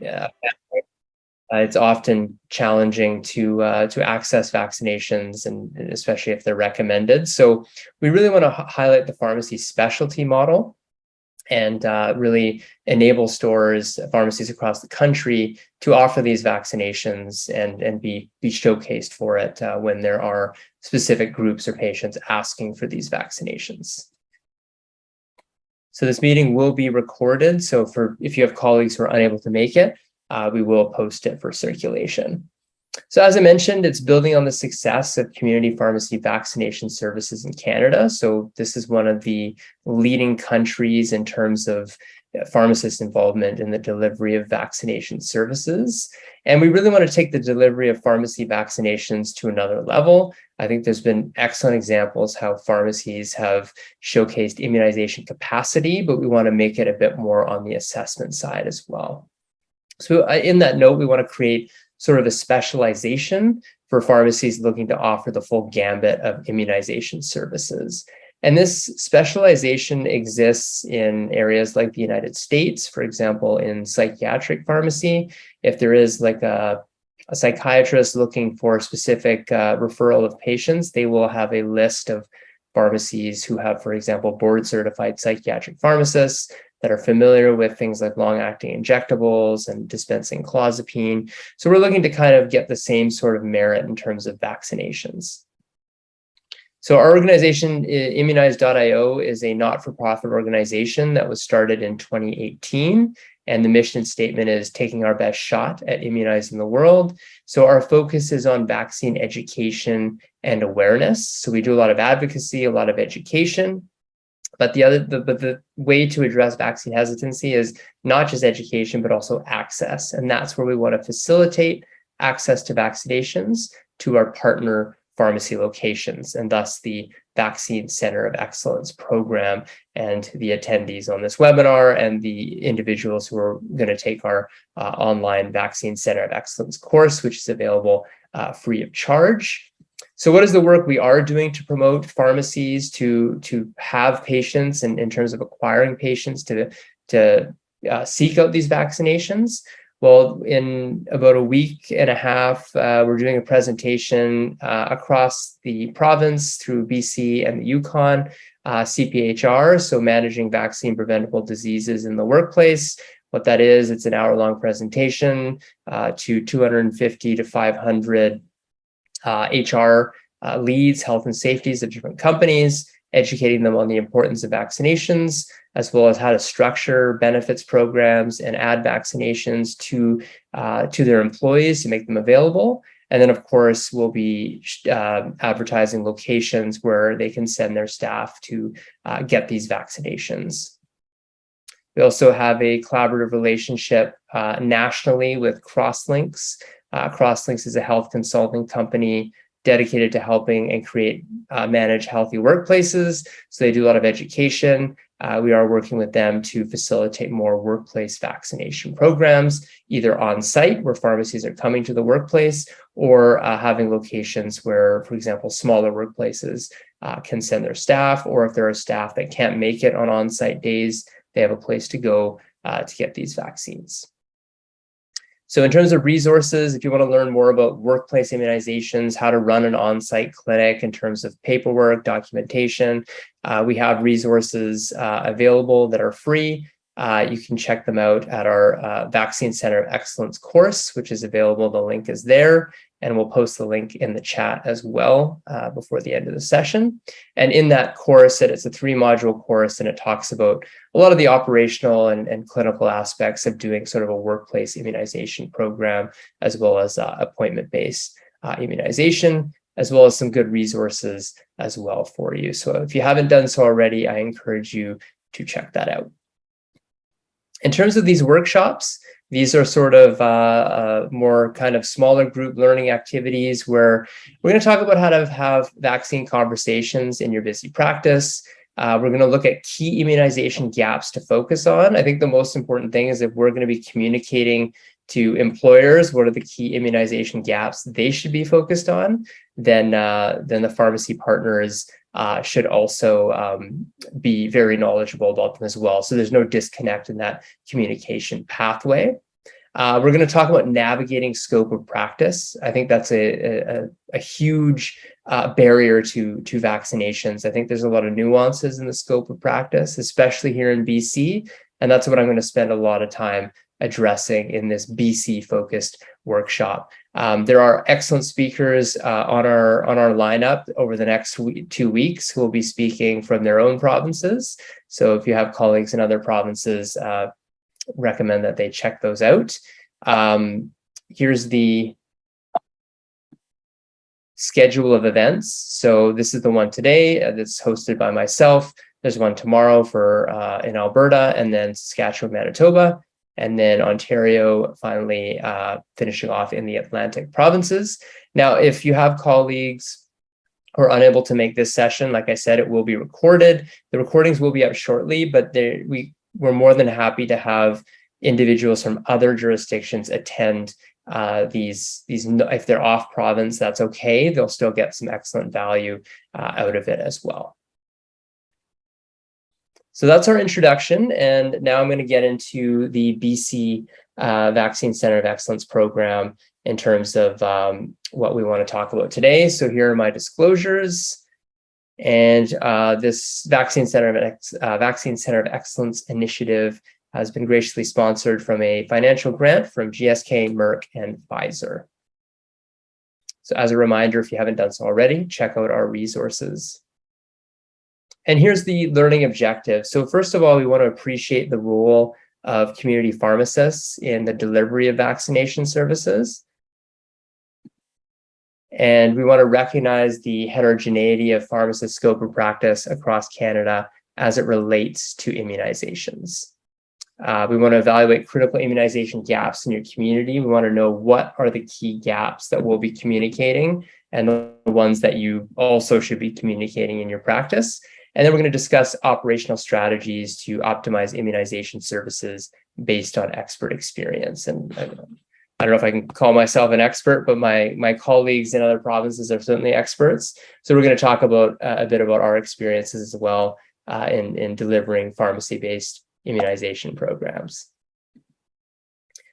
Yeah. It's often challenging to access vaccinations, and especially if they're recommended. So we really want to highlight the pharmacy specialty model and really enable stores, pharmacies across the country to offer these vaccinations and be showcased for it when there are specific groups or patients asking for these vaccinations. So this meeting will be recorded. So if you have colleagues who are unable to make it, we will post it for circulation. So as I mentioned, it's building on the success of community pharmacy vaccination services in Canada. So this is one of the leading countries in terms of pharmacist involvement in the delivery of vaccination services. And we really want to take the delivery of pharmacy vaccinations to another level. I think there's been excellent examples how pharmacies have showcased immunization capacity, but we want to make it a bit more on the assessment side as well. So in that note, we want to create sort of a specialization for pharmacies looking to offer the full gambit of immunization services. And this specialization exists in areas like the United States, for example, in psychiatric pharmacy. If there is like a psychiatrist looking for specific referral of patients, they will have a list of pharmacies who have, for example, board certified psychiatric pharmacists that are familiar with things like long-acting injectables and dispensing clozapine. So we're looking to kind of get the same sort of merit in terms of vaccinations. So our organization, Immunize.io, is a not-for-profit organization that was started in 2018. And the mission statement is taking our best shot at immunizing the world. So our focus is on vaccine education and awareness. So we do a lot of advocacy, a lot of education. But the way to address vaccine hesitancy is not just education, but also access. And that's where we want to facilitate access to vaccinations to our partner pharmacy locations, and thus the Vaccine Center of Excellence program and the attendees on this webinar and the individuals who are going to take our online Vaccine Center of Excellence course, which is available free of charge. So what is the work we are doing to promote pharmacies to have patients and in terms of acquiring patients to seek out these vaccinations? Well, in about a week and a half, we're doing a presentation across the province through BC and the Yukon, CPHR, so managing vaccine preventable diseases in the workplace. What that is, it's an hour-long presentation to 250 to 500 HR leads, health and safeties of different companies, educating them on the importance of vaccinations, as well as how to structure benefits programs and add vaccinations to their employees to make them available. And then, of course, we'll be advertising locations where they can send their staff to get these vaccinations. We also have a collaborative relationship nationally with Crosslinks. Crosslinks is a health consulting company dedicated to helping and manage healthy workplaces. So they do a lot of education. We are working with them to facilitate more workplace vaccination programs, either on site where pharmacies are coming to the workplace, or having locations where, for example, smaller workplaces can send their staff, or if there are staff that can't make it on on-site days, they have a place to go to get these vaccines. So in terms of resources, if you want to learn more about workplace immunizations, how to run an on-site clinic in terms of paperwork, documentation, we have resources available that are free. You can check them out at our Vaccine Center of Excellence course, which is available. The link is there, and we'll post the link in the chat as well before the end of the session. And in that course, it's a 3-module course, and it talks about a lot of the operational and clinical aspects of doing sort of a workplace immunization program, as well as appointment-based immunization, as well as some good resources as well for you. So if you haven't done so already, I encourage you to check that out. In terms of these workshops, these are sort of more kind of smaller group learning activities where we're going to talk about how to have vaccine conversations in your busy practice. We're going to look at key immunization gaps to focus on. I think the most important thing is if we're going to be communicating to employers what are the key immunization gaps they should be focused on, then the pharmacy partners should also be very knowledgeable about them as well. So there's no disconnect in that communication pathway. We're going to talk about navigating scope of practice. I think that's a huge barrier to vaccinations. I think there's a lot of nuances in the scope of practice, especially here in BC, and that's what I'm going to spend a lot of time addressing in this BC focused workshop. There are excellent speakers on our lineup over the next 2 weeks who will be speaking from their own provinces. So if you have colleagues in other provinces, recommend that they check those out. Here's the schedule of events. So this is the one today that's hosted by myself. There's one tomorrow for in Alberta, and then Saskatchewan, Manitoba, and then Ontario finally finishing off in the Atlantic provinces. Now, if you have colleagues who are unable to make this session, like I said, it will be recorded. The recordings will be up shortly, but we're more than happy to have individuals from other jurisdictions attend these. If they're off province, that's okay. They'll still get some excellent value out of it as well. So that's our introduction, and now I'm going to get into the BC Vaccine Center of Excellence program in terms of what we want to talk about today. So here are my disclosures. And this Vaccine Center of Excellence initiative has been graciously sponsored from a financial grant from GSK, Merck, and Pfizer. So as a reminder, if you haven't done so already, check out our resources. And here's the learning objective. So first of all, we want to appreciate the role of community pharmacists in the delivery of vaccination services. And we want to recognize the heterogeneity of pharmacist scope of practice across Canada as it relates to immunizations. We want to evaluate critical immunization gaps in your community. We want to know what are the key gaps that we'll be communicating and the ones that you also should be communicating in your practice. And then we're going to discuss operational strategies to optimize immunization services based on expert experience. And I don't know if I can call myself an expert, but my colleagues in other provinces are certainly experts. So we're going to talk about a bit about our experiences as well in delivering pharmacy-based immunization programs.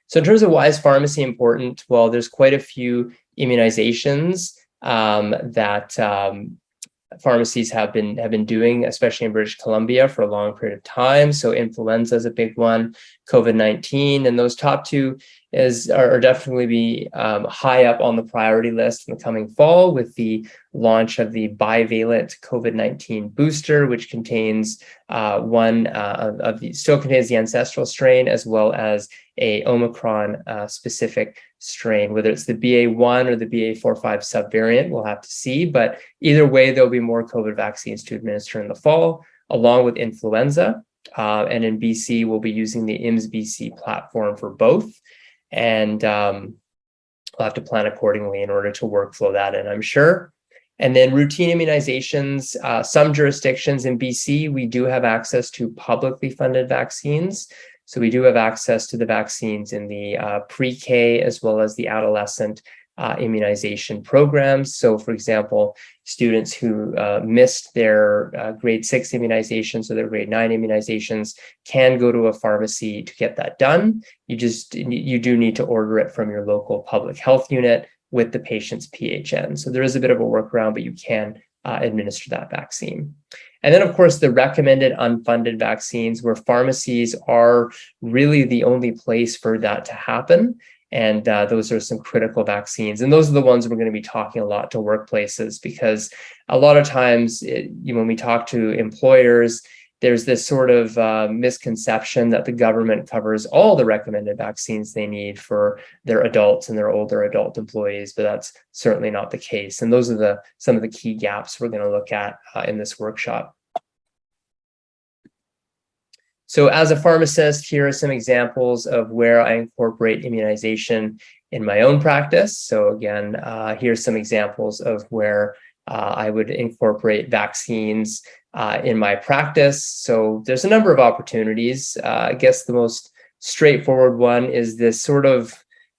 So in terms of why is pharmacy important? Well, there's quite a few immunizations that pharmacies have been doing, especially in British Columbia, for a long period of time. So influenza is a big one, COVID-19, and those top two are definitely be high up on the priority list in the coming fall with the launch of the bivalent COVID-19 booster, which contains still contains the ancestral strain as well as a Omicron specific strain, whether it's the BA1 or the BA45 subvariant, we'll have to see. But either way, there'll be more COVID vaccines to administer in the fall, along with influenza. And in BC, we'll be using the IMS-BC platform for both. And we'll have to plan accordingly in order to workflow that in, I'm sure. And then routine immunizations, some jurisdictions in BC, we do have access to publicly funded vaccines. So we do have access to the vaccines in the pre-K as well as the adolescent immunization programs. So for example, students who missed their grade 6 immunizations or their grade 9 immunizations can go to a pharmacy to get that done. You do need to order it from your local public health unit with the patient's PHN. So there is a bit of a workaround, but you can administer that vaccine. And then, of course, the recommended unfunded vaccines, where pharmacies are really the only place for that to happen. And those are some critical vaccines. And those are the ones we're going to be talking a lot to workplaces, because a lot of times when we talk to employers, there's this sort of misconception that the government covers all the recommended vaccines they need for their adults and their older adult employees, but that's certainly not the case. And those are some of the key gaps we're going to look at in this workshop. So as a pharmacist, here are some examples of where I incorporate immunization in my own practice. So again, here's some examples of where I would incorporate vaccines in my practice. So there's a number of opportunities. I guess the most straightforward one is this sort of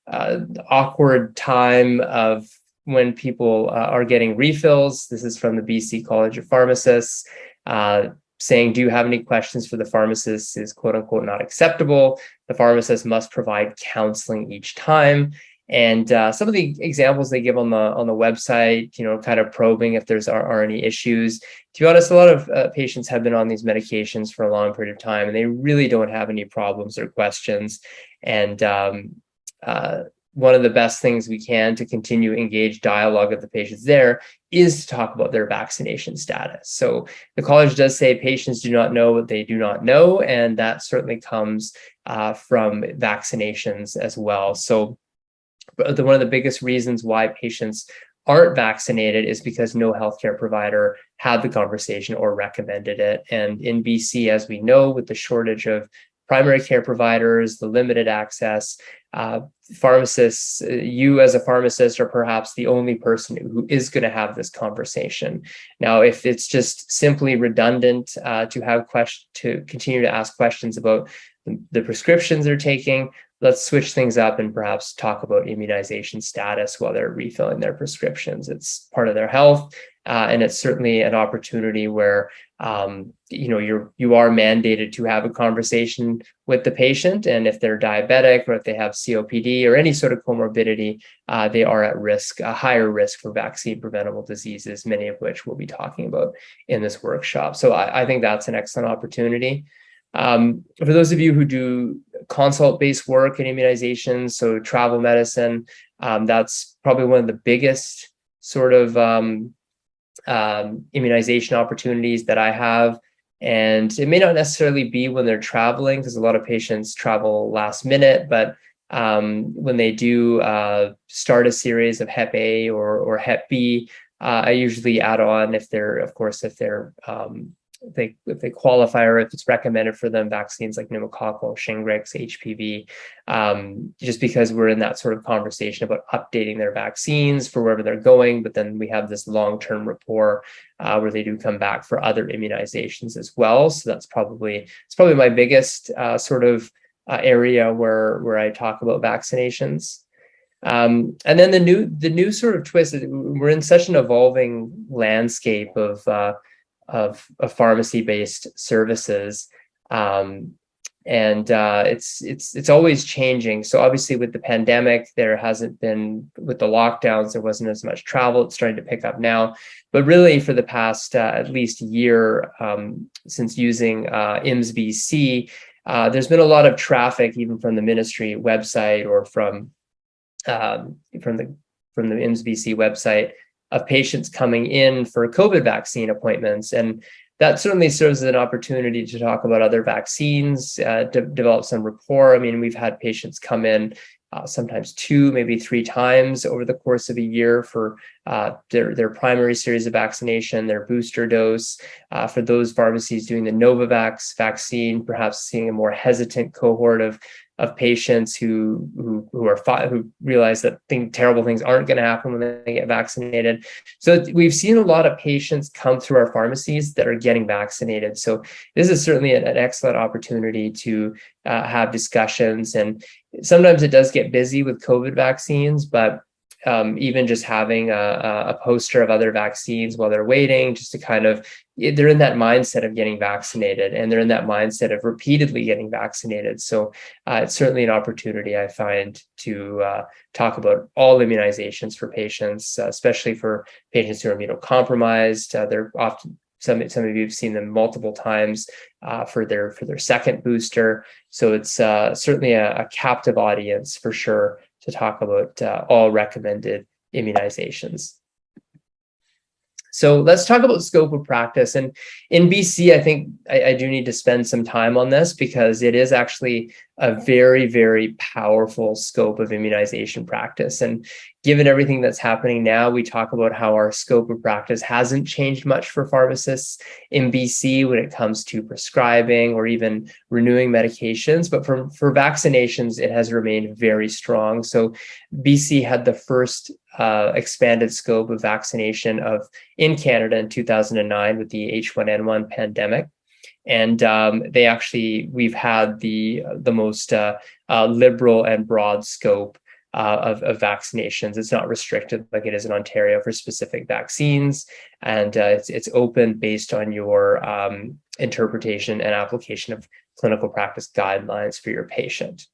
awkward time of when people are getting refills. This is from the BC College of Pharmacists. saying, do you have any questions for the pharmacist is quote unquote not acceptable. The pharmacist must provide counseling each time. And some of the examples they give on the website, kind of probing if there's are any issues. To be honest, a lot of patients have been on these medications for a long period of time, and they really don't have any problems or questions. And one of the best things we can to continue engage dialogue with the patients there is to talk about their vaccination status. So the college does say patients do not know what they do not know, and that certainly comes from vaccinations as well. So one of the biggest reasons why patients aren't vaccinated is because no healthcare provider had the conversation or recommended it. And in BC, as we know, with the shortage of primary care providers, the limited access, pharmacists, you as a pharmacist are perhaps the only person who is going to have this conversation. Now, if it's just simply redundant to continue to ask questions about the prescriptions they're taking, let's switch things up and perhaps talk about immunization status while they're refilling their prescriptions. It's part of their health, and it's certainly an opportunity where you are mandated to have a conversation with the patient, and if they're diabetic or if they have COPD or any sort of comorbidity, they are at risk, a higher risk for vaccine preventable diseases, many of which we'll be talking about in this workshop. So I think that's an excellent opportunity. For those of you who do consult-based work in immunizations, so travel medicine, that's probably one of the biggest sort of immunization opportunities that I have. And it may not necessarily be when they're traveling, because a lot of patients travel last minute, but when they do start a series of Hep A or Hep B, I usually add on if they qualify or if it's recommended for them, vaccines like pneumococcal, Shingrix, HPV, just because we're in that sort of conversation about updating their vaccines for wherever they're going. But then we have this long-term rapport where they do come back for other immunizations as well. So it's probably my biggest sort of area where I talk about vaccinations. And then the new sort of twist is we're in such an evolving landscape of pharmacy-based services, and it's always changing. So obviously, with the pandemic, with the lockdowns, there wasn't as much travel. It's starting to pick up now, but really for the past at least year since using IMSS-BC, there's been a lot of traffic, even from the ministry website or from the IMSS-BC website, of patients coming in for COVID vaccine appointments. And that certainly serves as an opportunity to talk about other vaccines, develop some rapport. I mean, we've had patients come in sometimes 2, maybe 3 times over the course of a year for their primary series of vaccination, their booster dose. For those pharmacies doing the Novavax vaccine, perhaps seeing a more hesitant cohort of patients who realize that terrible things aren't going to happen when they get vaccinated. So we've seen a lot of patients come through our pharmacies that are getting vaccinated. So this is certainly an excellent opportunity to have discussions. And sometimes it does get busy with COVID vaccines, but even just having a poster of other vaccines while they're waiting, just to they're in that mindset of getting vaccinated, and they're in that mindset of repeatedly getting vaccinated. So it's certainly an opportunity, I find, to talk about all immunizations for patients, especially for patients who are immunocompromised. They're often, some of you have seen them multiple times for their second booster. So it's certainly a captive audience for sure to talk about all recommended immunizations. So let's talk about scope of practice. And in BC, I think I do need to spend some time on this, because it is actually a very, very powerful scope of immunization practice. And given everything that's happening now, we talk about how our scope of practice hasn't changed much for pharmacists in BC when it comes to prescribing or even renewing medications. But for vaccinations, it has remained very strong. So BC had the first expanded scope of vaccination in Canada in 2009 with the H1N1 pandemic. And we've had the most liberal and broad scope of vaccinations. It's not restricted like it is in Ontario for specific vaccines, and it's open based on your interpretation and application of clinical practice guidelines for your patient.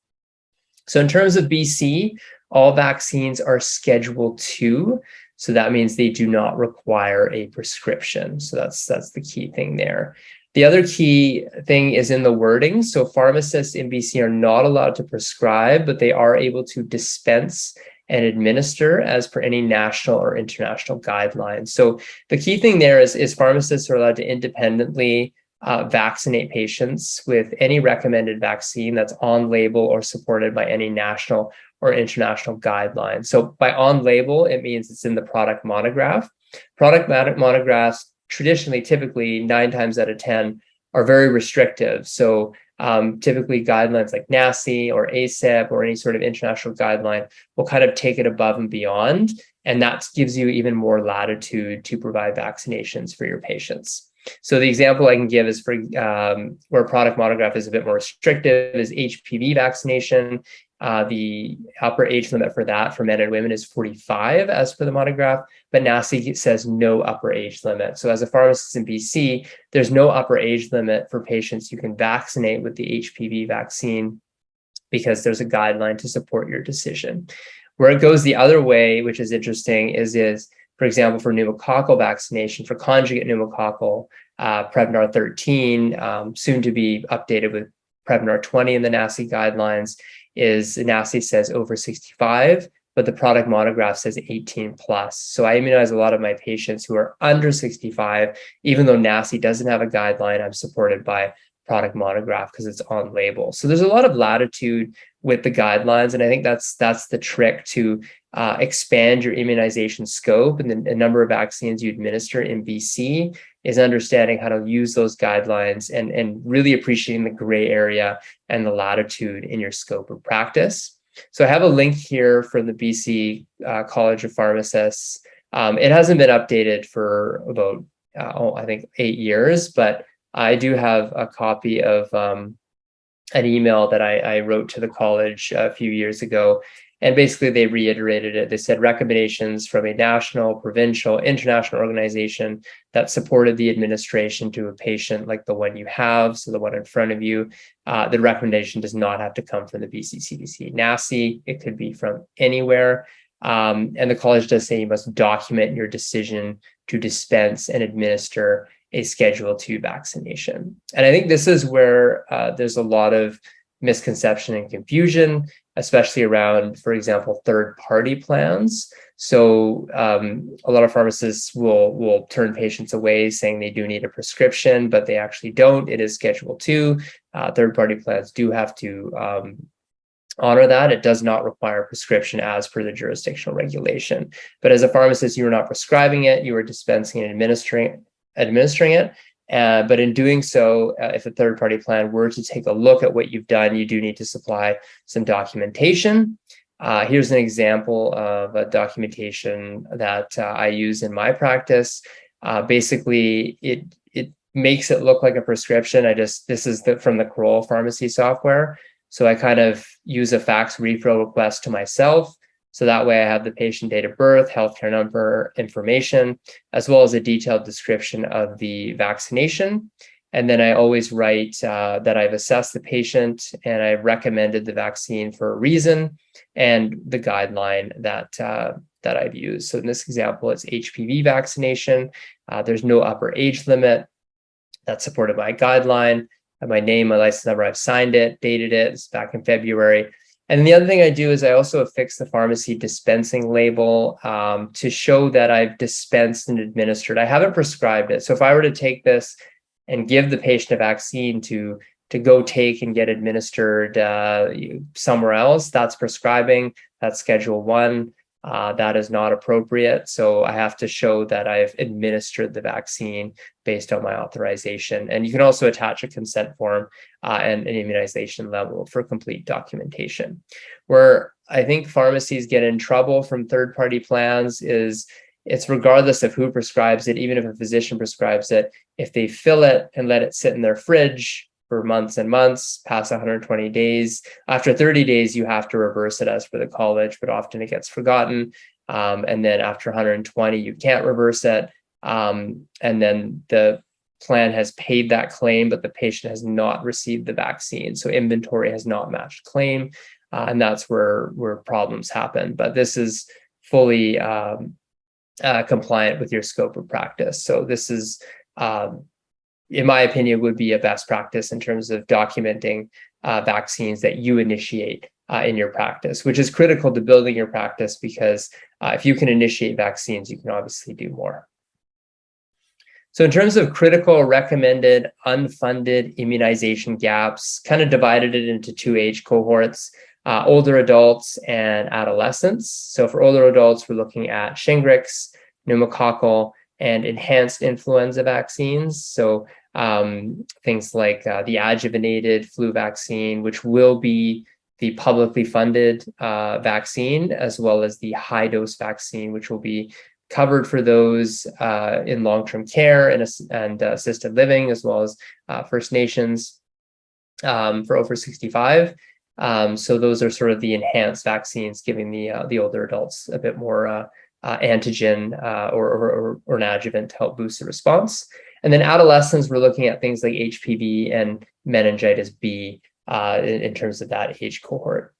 So in terms of BC, all vaccines are Schedule 2. So that means they do not require a prescription. So that's the key thing there. The other key thing is in the wording. So pharmacists in BC are not allowed to prescribe, but they are able to dispense and administer as per any national or international guidelines. So the key thing there is pharmacists are allowed to independently vaccinate patients with any recommended vaccine that's on label or supported by any national or international guidelines. So by on label, it means it's in the product monograph. Product monographs traditionally, typically 9 times out of 10 are very restrictive. So typically guidelines like NACI or ACIP or any sort of international guideline will kind of take it above and beyond. And that gives you even more latitude to provide vaccinations for your patients. So the example I can give is for where product monograph is a bit more restrictive is HPV vaccination. The upper age limit for that for men and women is 45 as per the monograph, but NACI says no upper age limit. So as a pharmacist in BC, there's no upper age limit for patients you can vaccinate with the HPV vaccine because there's a guideline to support your decision. Where it goes the other way, which is interesting, is for example, for pneumococcal vaccination, for conjugate pneumococcal, Prevnar 13, soon to be updated with Prevnar 20 in the NACI guidelines, is NACI says over 65, but the product monograph says 18 plus. So I immunize a lot of my patients who are under 65, even though NACI doesn't have a guideline, I'm supported by product monograph because it's on label. So there's a lot of latitude with the guidelines. And I think that's the trick to expand your immunization scope and the number of vaccines you administer in BC is understanding how to use those guidelines and really appreciating the gray area and the latitude in your scope of practice. So I have a link here from the BC College of Pharmacists. It hasn't been updated for about, I think 8 years, but I do have a copy of an email that I wrote to the college a few years ago. And basically they reiterated it. They said recommendations from a national, provincial, international organization that supported the administration to a patient like the one you have, so the one in front of you. The recommendation does not have to come from the BC CDC. NACI, it could be from anywhere. And the college does say you must document your decision to dispense and administer a Schedule 2 vaccination. And I think this is where there's a lot of misconception and confusion, especially around, for example, third-party plans. So a lot of pharmacists will turn patients away saying they do need a prescription, but they actually don't. It is Schedule 2. Third-party plans do have to honor that. It does not require prescription as per the jurisdictional regulation. But as a pharmacist, you are not prescribing it, you are dispensing and administering it. But in doing so, if a third-party plan were to take a look at what you've done, you do need to supply some documentation. Here's an example of a documentation that I use in my practice. Basically, it makes it look like a prescription. This is from the Kroll pharmacy software. So I kind of use a fax refill request to myself. So that way I have the patient date of birth, healthcare number, information, as well as a detailed description of the vaccination. And then I always write that I've assessed the patient and I've recommended the vaccine for a reason and the guideline that I've used. So in this example, it's HPV vaccination. There's no upper age limit. That's supported by a guideline. I have my name, my license number, I've signed it, dated it. It's back in February. And the other thing I do is I also affix the pharmacy dispensing label to show that I've dispensed and administered. I haven't prescribed it. So if I were to take this and give the patient a vaccine to go take and get administered somewhere else, that's prescribing, that's Schedule 1. That is not appropriate. So I have to show that I've administered the vaccine based on my authorization. And you can also attach a consent form and an immunization level for complete documentation. Where I think pharmacies get in trouble from third-party plans is it's regardless of who prescribes it, even if a physician prescribes it, if they fill it and let it sit in their fridge for months and months, past 120 days. After 30 days, you have to reverse it as for the college, but often it gets forgotten. And then after 120, you can't reverse it. And then the plan has paid that claim, but the patient has not received the vaccine. So inventory has not matched claim. And that's where problems happen. But this is fully compliant with your scope of practice. So this is, in my opinion, would be a best practice in terms of documenting vaccines that you initiate in your practice, which is critical to building your practice, because if you can initiate vaccines, you can obviously do more. So in terms of critical, recommended, unfunded immunization gaps, kind of divided it into two age cohorts, older adults and adolescents. So for older adults, we're looking at Shingrix, pneumococcal, and enhanced influenza vaccines. So things like the adjuvanted flu vaccine, which will be the publicly funded vaccine, as well as the high dose vaccine, which will be covered for those in long-term care and assisted living, as well as First Nations for over 65. So those are sort of the enhanced vaccines, giving the older adults a bit more antigen or an adjuvant to help boost the response. And then adolescents, we're looking at things like HPV and meningitis B in terms of that age cohort.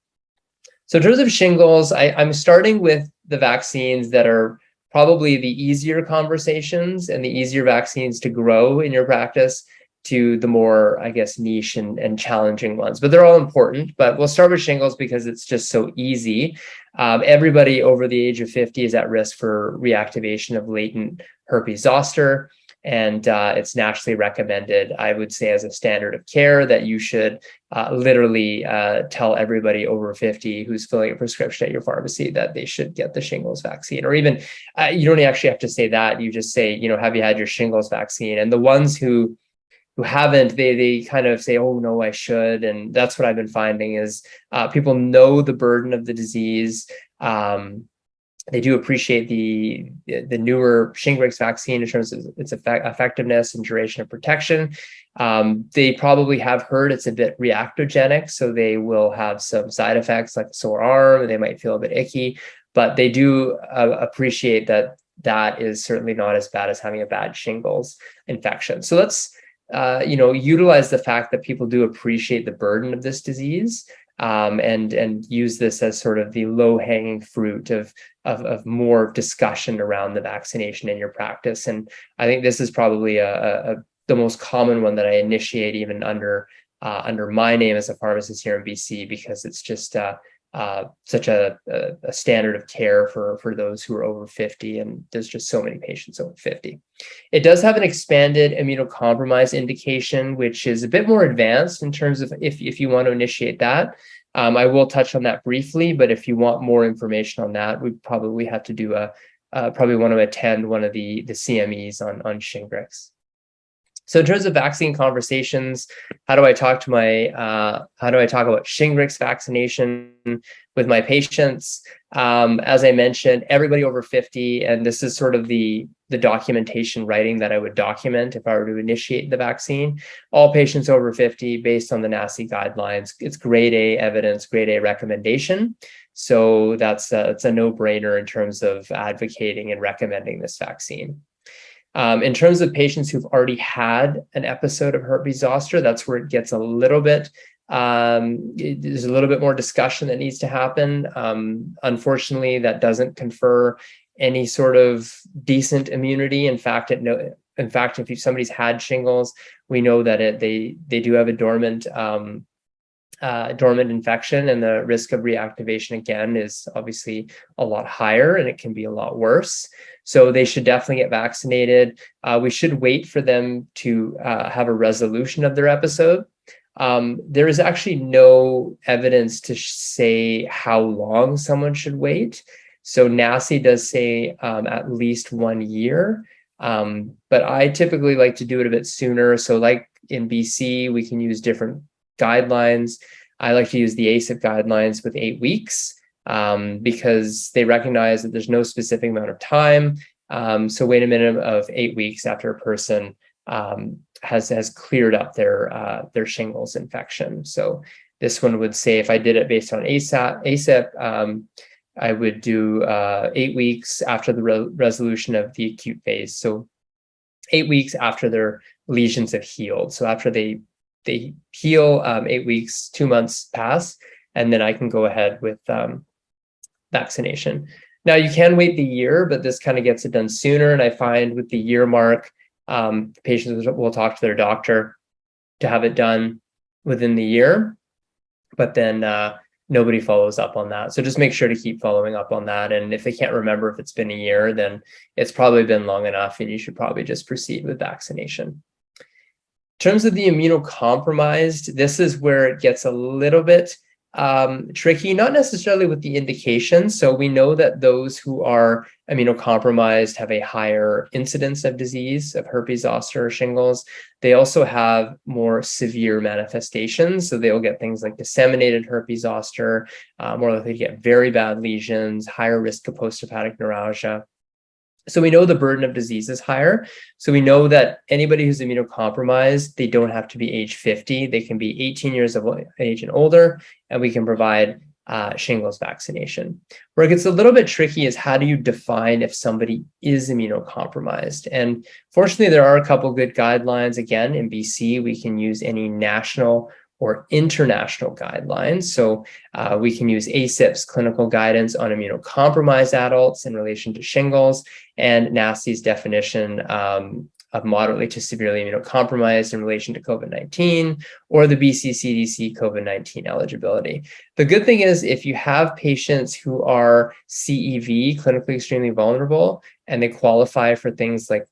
So in terms of shingles, I'm starting with the vaccines that are probably the easier conversations and the easier vaccines to grow in your practice, to the more, I guess, niche and challenging ones. But they're all important. But we'll start with shingles because it's just so easy. Everybody over the age of 50 is at risk for reactivation of latent herpes zoster. And it's nationally recommended, I would say, as a standard of care, that you should literally tell everybody over 50 who's filling a prescription at your pharmacy that they should get the shingles vaccine. Or even, you don't actually have to say that. You just say, have you had your shingles vaccine? And the ones who haven't, they kind of say, oh, no, I should. And that's what I've been finding is people know the burden of the disease. They do appreciate the newer Shingrix vaccine in terms of its effectiveness and duration of protection. They probably have heard it's a bit reactogenic, so they will have some side effects like a sore arm, and they might feel a bit icky, but they do appreciate that is certainly not as bad as having a bad shingles infection. So let's utilize the fact that people do appreciate the burden of this disease, and use this as sort of the low-hanging fruit of more discussion around the vaccination in your practice. And I think this is probably the most common one that I initiate even under my name as a pharmacist here in BC, because it's just such a standard of care for those who are over 50, and there's just so many patients over 50. It does have an expanded immunocompromised indication, which is a bit more advanced in terms of if you want to initiate that. I will touch on that briefly, but if you want more information on that, we probably have to do probably want to attend one of the CMEs on Shingrix. So in terms of vaccine conversations, how do I talk about Shingrix vaccination with my patients? As I mentioned, everybody over 50, and this is sort of the documentation writing that I would document if I were to initiate the vaccine. All patients over 50, based on the NACI guidelines, it's grade A evidence, grade A recommendation. So it's a no-brainer in terms of advocating and recommending this vaccine. In terms of patients who've already had an episode of herpes zoster, that's where it gets a little bit, there's a little bit more discussion that needs to happen. Unfortunately, that doesn't confer any sort of decent immunity. In fact, if somebody's had shingles, we know that they do have a dormant infection, and the risk of reactivation again is obviously a lot higher, and it can be a lot worse. So they should definitely get vaccinated. We should wait for them to have a resolution of their episode. There is actually no evidence to say how long someone should wait. So NACI does say at least 1 year, but I typically like to do it a bit sooner. So like in BC, we can use different guidelines. I like to use the ACIP guidelines with 8 weeks because they recognize that there's no specific amount of time. So wait a minimum of 8 weeks after a person has cleared up their shingles infection. So this one would say, if I did it based on ASIP, I would do 8 weeks after the resolution of the acute phase. So 8 weeks after their lesions have healed. So after they heal, 8 weeks, 2 months pass, and then I can go ahead with vaccination. Now you can wait the year, but this kind of gets it done sooner. And I find with the year mark, patients will talk to their doctor to have it done within the year, but then nobody follows up on that. So just make sure to keep following up on that. And if they can't remember if it's been a year, then it's probably been long enough and you should probably just proceed with vaccination. In terms of the immunocompromised, this is where it gets a little bit tricky, not necessarily with the indication. So we know that those who are immunocompromised have a higher incidence of disease, of herpes zoster or shingles. They also have more severe manifestations. So they'll get things like disseminated herpes zoster, more likely to get very bad lesions, higher risk of posthepatic neuralgia. So we know the burden of disease is higher. So we know that anybody who's immunocompromised, they don't have to be age 50. They can be 18 years of age and older, and we can provide shingles vaccination. Where it gets a little bit tricky is, how do you define if somebody is immunocompromised? And fortunately, there are a couple good guidelines. Again, in BC, we can use any national or international guidelines. So we can use ASIP's clinical guidance on immunocompromised adults in relation to shingles, and NACI's definition of moderately to severely immunocompromised in relation to COVID-19, or the BC CDC COVID-19 eligibility. The good thing is, if you have patients who are CEV, clinically extremely vulnerable, and they qualify for things like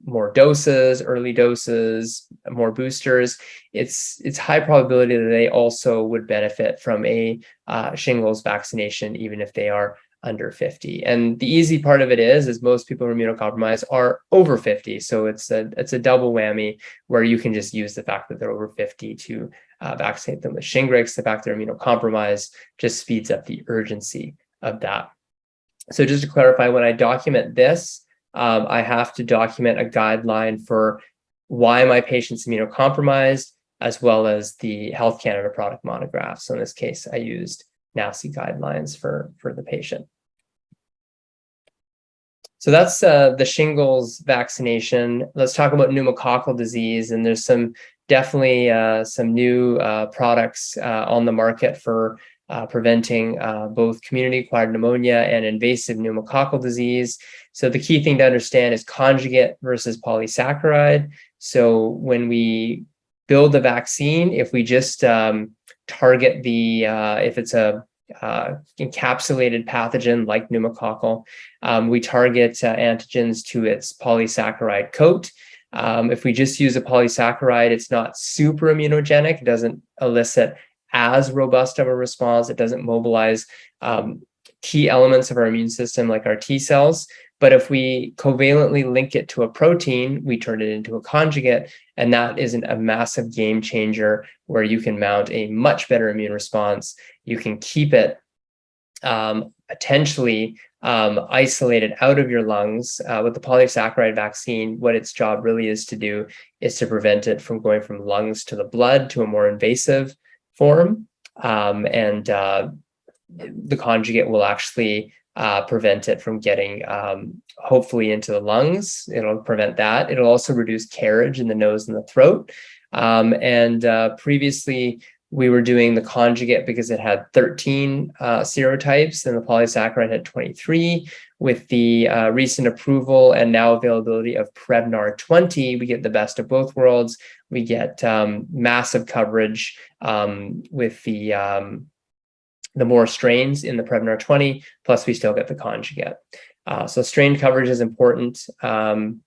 more doses, early doses, more boosters, it's high probability that they also would benefit from a shingles vaccination, even if they are under 50. And the easy part of it is most people who are immunocompromised are over 50. So it's a double whammy, where you can just use the fact that they're over 50 to vaccinate them with Shingrix. The fact they're immunocompromised just speeds up the urgency of that. So just to clarify, when I document this, I have to document a guideline for why my patient's immunocompromised, as well as the Health Canada product monograph. So in this case, I used NACI guidelines for the patient. So that's the shingles vaccination. Let's talk about pneumococcal disease. And there's definitely some new products on the market for preventing both community-acquired pneumonia and invasive pneumococcal disease. So the key thing to understand is conjugate versus polysaccharide. So when we build the vaccine, if we just target if it's a encapsulated pathogen like pneumococcal, we target antigens to its polysaccharide coat. If we just use a polysaccharide, it's not super immunogenic. It doesn't elicit as robust of a response. It doesn't mobilize key elements of our immune system like our T cells. But if we covalently link it to a protein, we turn it into a conjugate, and that isn't a massive game changer, where you can mount a much better immune response. You can keep it potentially isolated out of your lungs. With the polysaccharide vaccine, what its job really is to do is to prevent it from going from lungs to the blood to a more invasive form. The conjugate will actually prevent it from getting hopefully into the lungs. It'll prevent that. It'll also reduce carriage in the nose and the throat. Previously, we were doing the conjugate because it had 13 serotypes, and the polysaccharide had 23. With the recent approval and now availability of Prevnar 20, we get the best of both worlds. We get massive coverage with the more strains in the Prevnar 20, plus we still get the conjugate. So strain coverage is important, and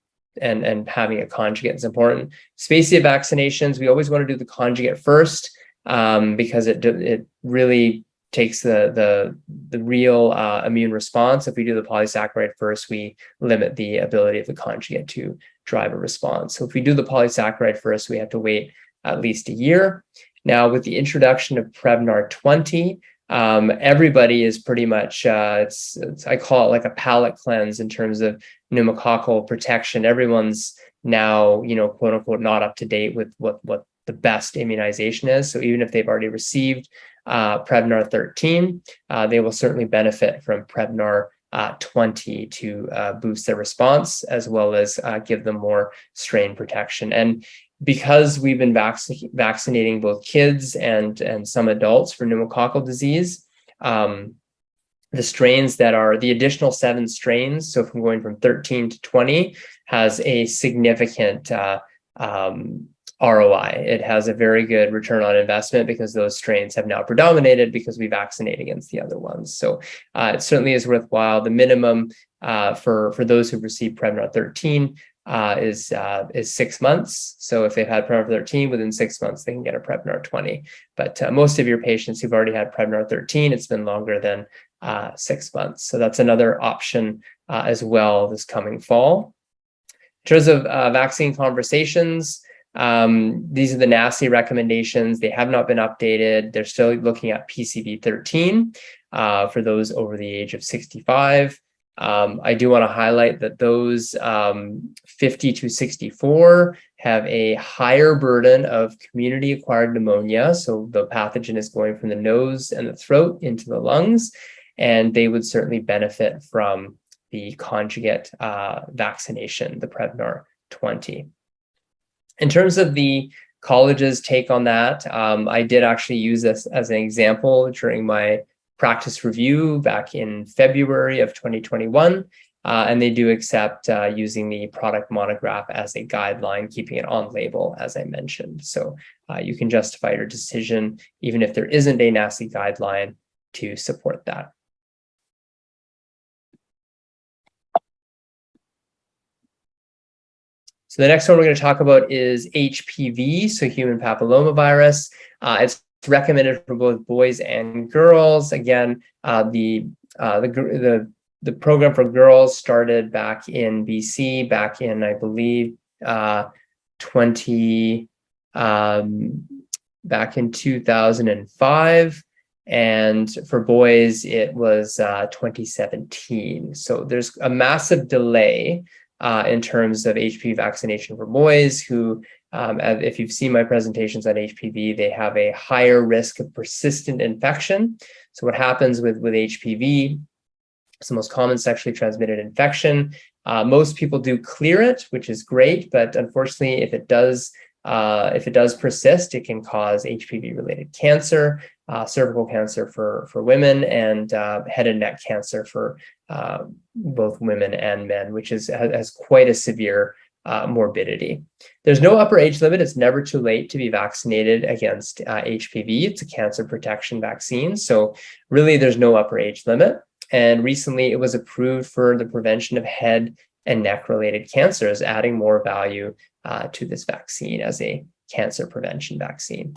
having a conjugate is important. Spacey vaccinations, we always want to do the conjugate first, because it really takes the real immune response. If we do the polysaccharide first, we limit the ability of the conjugate to drive a response. So if we do the polysaccharide first, we have to wait at least a year. Now, with the introduction of Prevnar 20, everybody is pretty much, I call it like a palate cleanse in terms of pneumococcal protection. Everyone's now, quote unquote, not up to date with what the best immunization is. So even if they've already received Prevnar 13, they will certainly benefit from Prevnar 20 to boost their response, as well as give them more strain protection. And because we've been vaccinating both kids and some adults for pneumococcal disease, the strains that are the additional 7 strains, so from going from 13 to 20, has a significant ROI. It has a very good return on investment because those strains have now predominated because we vaccinate against the other ones. So it certainly is worthwhile. The minimum for those who've received Prevnar 13 is 6 months. So if they've had Prevnar 13, within 6 months, they can get a Prevnar 20. But most of your patients who've already had Prevnar 13, it's been longer than 6 months. So that's another option as well this coming fall. In terms of vaccine conversations, these are the NACI recommendations. They have not been updated. They're still looking at PCV 13 for those over the age of 65. I do want to highlight that those 50 to 64 have a higher burden of community-acquired pneumonia. So the pathogen is going from the nose and the throat into the lungs, and they would certainly benefit from the conjugate vaccination, the Prevnar 20. In terms of the college's take on that, I did actually use this as an example during my practice review back in February of 2021, and they do accept using the product monograph as a guideline, keeping it on label, as I mentioned. So you can justify your decision, even if there isn't a NACI guideline, to support that. So the next one we're going to talk about is HPV, so human papillomavirus. It's recommended for both boys and girls. Again, the program for girls started back in BC, back in, I believe, back in 2005. And for boys, it was 2017. So there's a massive delay in terms of HPV vaccination for boys who, if you've seen my presentations on HPV, they have a higher risk of persistent infection. So what happens with HPV, it's the most common sexually transmitted infection. Most people do clear it, which is great, but unfortunately, if it does persist, it can cause HPV-related cancer, cervical cancer for women, and head and neck cancer for both women and men, which has quite a severe morbidity. There's no upper age limit. It's never too late to be vaccinated against HPV. It's a cancer protection vaccine. So really, there's no upper age limit. And recently, it was approved for the prevention of head and neck-related cancers, adding more value to this vaccine as a cancer prevention vaccine.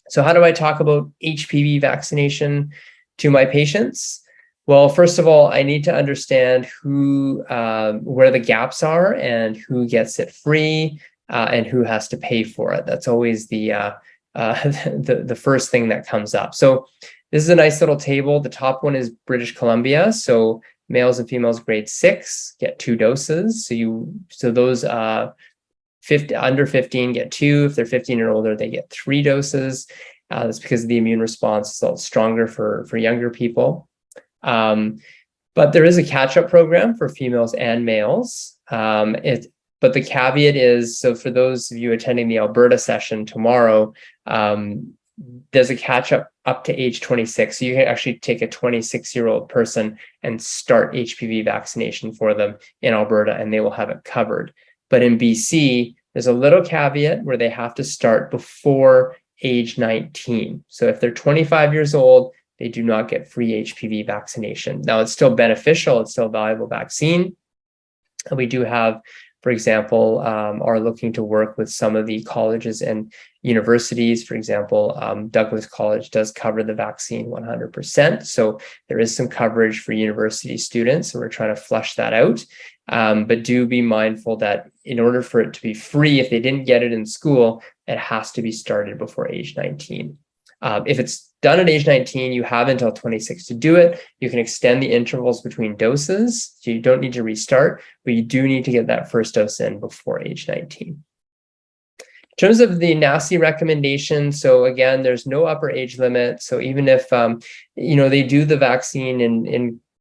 So how do I talk about HPV vaccination to my patients? Well, first of all, I need to understand where the gaps are and who gets it free and who has to pay for it. That's always the first thing that comes up. So this is a nice little table. The top one is British Columbia. So males and females grade 6 get 2 doses. So those under 15 get 2. If they're 15 or older, they get 3 doses. That's because the immune response is a little stronger for younger people. But there is a catch-up program for females and males. But the caveat is, so for those of you attending the Alberta session tomorrow, there's a catch-up up to age 26. So you can actually take a 26-year-old person and start HPV vaccination for them in Alberta, and they will have it covered. But in BC, there's a little caveat where they have to start before age 19. So if they're 25 years old, they do not get free HPV vaccination. Now, it's still beneficial. It's still a valuable vaccine. And we do have, for example, are looking to work with some of the colleges and universities. For example, Douglas College does cover the vaccine 100%. So there is some coverage for university students. So we're trying to flush that out. But do be mindful that in order for it to be free, if they didn't get it in school, it has to be started before age 19. If it's done at age 19, you have until 26 to do it. You can extend the intervals between doses, so you don't need to restart, but you do need to get that first dose in before age 19. In terms of the NACI recommendation, so again, there's no upper age limit. So even if they do the vaccine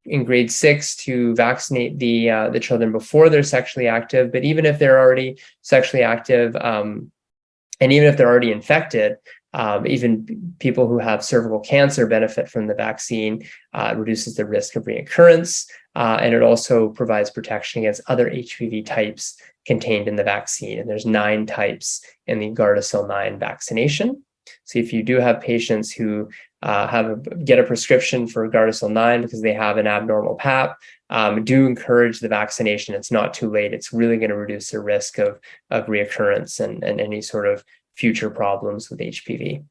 in grade 6 to vaccinate the children before they're sexually active, but even if they're already sexually active, and even if they're already infected, even people who have cervical cancer benefit from the vaccine. It reduces the risk of reoccurrence, and it also provides protection against other HPV types contained in the vaccine. And there's 9 types in the Gardasil 9 vaccination. So if you do have patients who get a prescription for Gardasil 9 because they have an abnormal PAP, do encourage the vaccination. It's not too late. It's really going to reduce the risk of reoccurrence and any sort of future problems with HPV.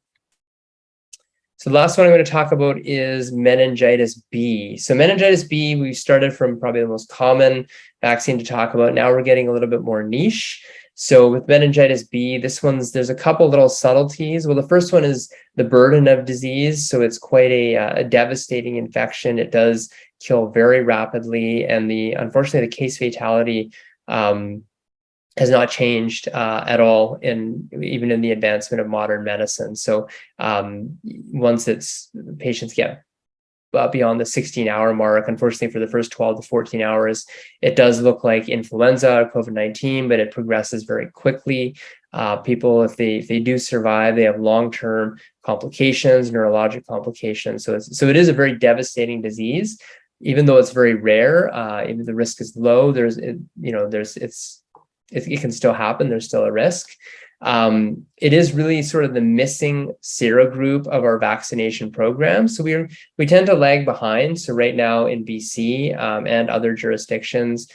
So the last one I'm going to talk about is meningitis B. So meningitis B, we started from probably the most common vaccine to talk about. Now we're getting a little bit more niche. So with meningitis B, there's a couple little subtleties. Well, the first one is the burden of disease. So it's quite a devastating infection. It does kill very rapidly. And unfortunately, the case fatality has not changed at all even in the advancement of modern medicine. So once patients get beyond the 16-hour mark, unfortunately for the first 12 to 14 hours, it does look like influenza or COVID-19, but it progresses very quickly. People, if they do survive, they have long-term complications, neurologic complications. So it is a very devastating disease. Even though it's very rare, even the risk is low, it can still happen. There's still a risk. It is really sort of the missing serogroup of our vaccination program. So we tend to lag behind. So right now in BC and other jurisdictions,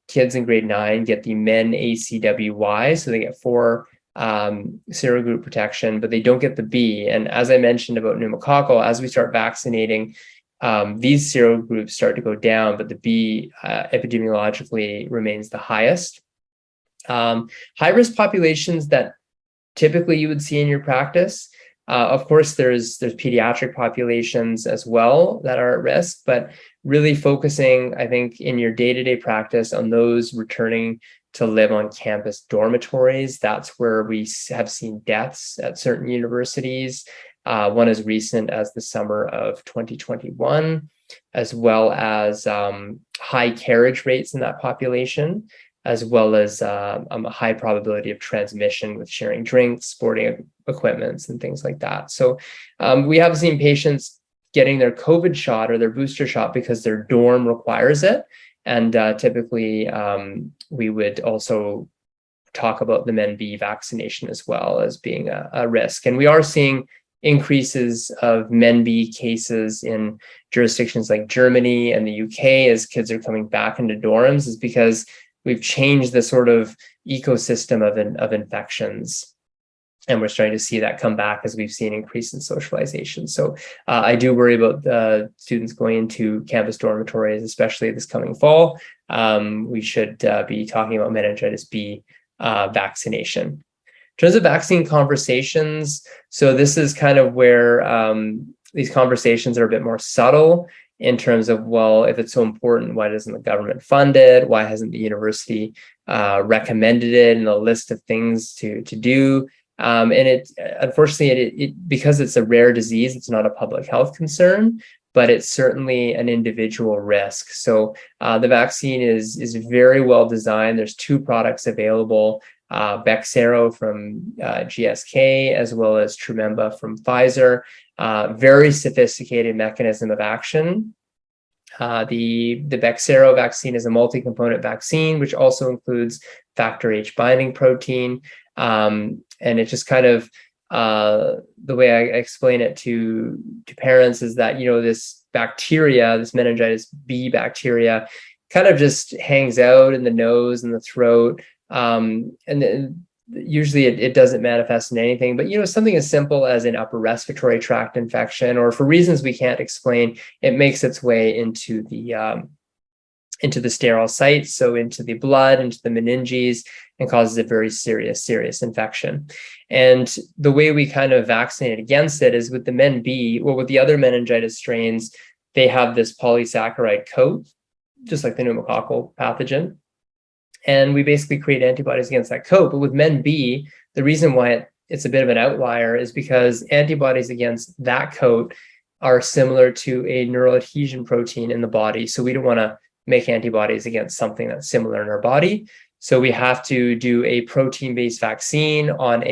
kids in grade 9 get the MenACWY. So they get 4 serogroup protection, but they don't get the B. And as I mentioned about pneumococcal, as we start vaccinating, these serogroups start to go down, but the B epidemiologically remains the highest. High-risk populations that typically you would see in your practice, of course, there's pediatric populations as well that are at risk, but really focusing, I think, in your day-to-day practice on those returning to live on campus dormitories. That's where we have seen deaths at certain universities. One as recent as the summer of 2021, as well as high carriage rates in that population, as well as a high probability of transmission with sharing drinks, sporting equipments, and things like that. So we have seen patients getting their COVID shot or their booster shot because their dorm requires it. And typically, we would also talk about the MenB vaccination as well as being a risk. And we are seeing increases of MenB cases in jurisdictions like Germany and the UK as kids are coming back into dorms, is because we've changed the sort of ecosystem of infections. And we're starting to see that come back as we've seen increase in socialization. So I do worry about the students going into campus dormitories, especially this coming fall. We should be talking about meningitis B vaccination. In terms of vaccine conversations, so this is kind of where these conversations are a bit more subtle in terms of, well, if it's so important, why doesn't the government fund it? Why hasn't the university recommended it in a list of things to do? And unfortunately, because it's a rare disease, it's not a public health concern, but it's certainly an individual risk. So the vaccine is very well designed. There's 2 products available. Bexsero from GSK, as well as Trumemba from Pfizer. Very sophisticated mechanism of action. The Bexsero vaccine is a multi-component vaccine, which also includes factor H binding protein. And it just kind of, the way I explain it to parents is that, this bacteria, this meningitis B bacteria, kind of just hangs out in the nose and the throat. And then usually it doesn't manifest in anything, but something as simple as an upper respiratory tract infection, or for reasons we can't explain, it makes its way into the into the sterile sites, so into the blood, into the meninges, and causes a very serious infection. And the way we kind of vaccinate against it is with the Men-B, or with the other meningitis strains, they have this polysaccharide coat, just like the pneumococcal pathogen. And we basically create antibodies against that coat. But with Men-B, the reason why it's a bit of an outlier is because antibodies against that coat are similar to a neural adhesion protein in the body. So we don't want to make antibodies against something that's similar in our body. So we have to do a protein-based vaccine on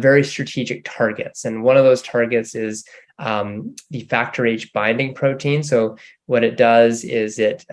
very strategic targets. And one of those targets is the factor H binding protein. So what it does is it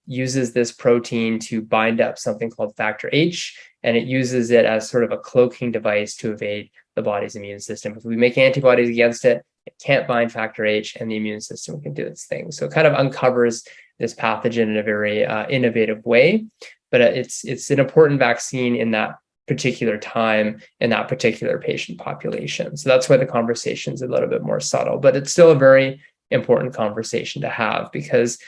uses this protein to bind up something called factor H, and it uses it as sort of a cloaking device to evade the body's immune system. If we make antibodies against it, it can't bind factor H, and the immune system can do its thing. So it kind of uncovers this pathogen in a very innovative way, but it's an important vaccine in that particular time in that particular patient population. So that's why the conversation is a little bit more subtle, but it's still a very important conversation to have, because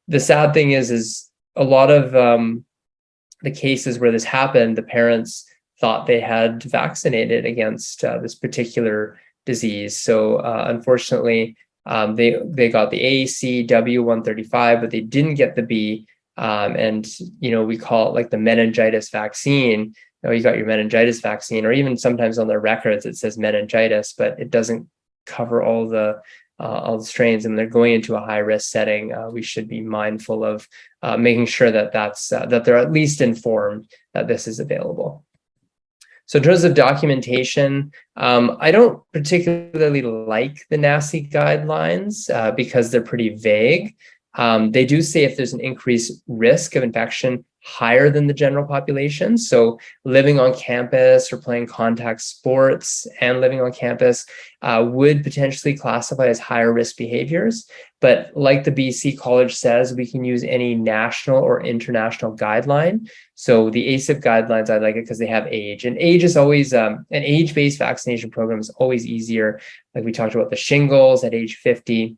the sad thing is a lot of the cases where this happened, the parents thought they had vaccinated against this particular disease. So unfortunately, they got the AAC W135, but they didn't get the B. And we call it like the meningitis vaccine. You got your meningitis vaccine, or even sometimes on their records it says meningitis, but it doesn't cover all the strains, and they're going into a high risk setting. We should be mindful of making sure that they're at least informed that this is available. So in terms of documentation, I don't particularly like the NACI guidelines because they're pretty vague. They do say if there's an increased risk of infection higher than the general population, so living on campus or playing contact sports and living on campus would potentially classify as higher risk behaviors. But like the BC College says, we can use any national or international guideline. So the ACIP guidelines, I like it because they have age, and age is always an age-based vaccination program is always easier. Like we talked about the shingles at age 50.